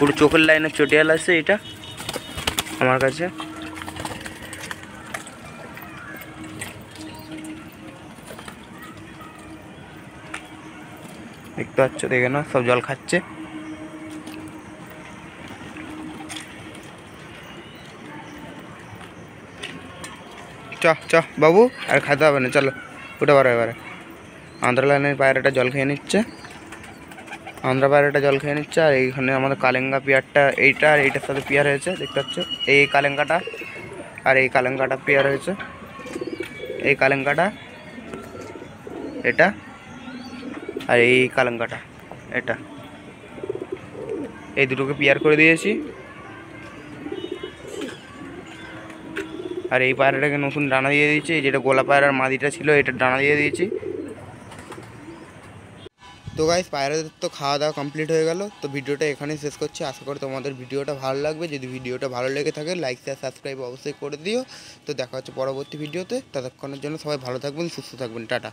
পুরো চোখের লাইনে চটিয়াল আছে এটা আমার কাছে। দেখতে পাচ্ছ, দেখে না সব জল খাচ্ছে। চ বাবু, আর খাতে হবে না, চলো উঠে পারো এবারে। আন্ধ্রা লাইনের পায়রাটা জল খেয়ে নিচ্ছে, আন্ধ্রা পায়রাটা জল খেয়ে নিচ্ছে। আর এইখানে আমাদের কালেঙ্গা পেয়ারটা, এইটা আর এইটার সাথে পেয়ার হয়েছে, দেখতে পাচ্ছ। এই কালেঙ্গাটা আর এই কালেঙ্গাটা পেয়ার হয়েছে, এই কালেঙ্গাটা এটা, আর এই কালেঙ্গাটা এটা, এই দুটোকে পেয়ার করে দিয়েছি। আর এই পায়রাটাকে নতুন ডানা দিয়ে দিয়েছি, যেটা গোলা পায়রার মাদিটা ছিল এটা ডানা দিয়ে দিয়েছি। তো গাইস, পায়রাদের তো খাওয়া দাওয়া কমপ্লিট হয়ে গেল। তো ভিডিওটা এখানেই শেষ করছি। আশা করি তোমাদের ভিডিওটা ভালো লাগবে। যদি ভিডিওটা ভালো লেগে থাকে লাইক শেয়ার সাবস্ক্রাইব অবশ্যই করে দিও। তো দেখা হচ্ছে পরবর্তী ভিডিওতে। ততক্ষণের জন্য সবাই ভালো থাকবেন, সুস্থ থাকবেন, টাটা।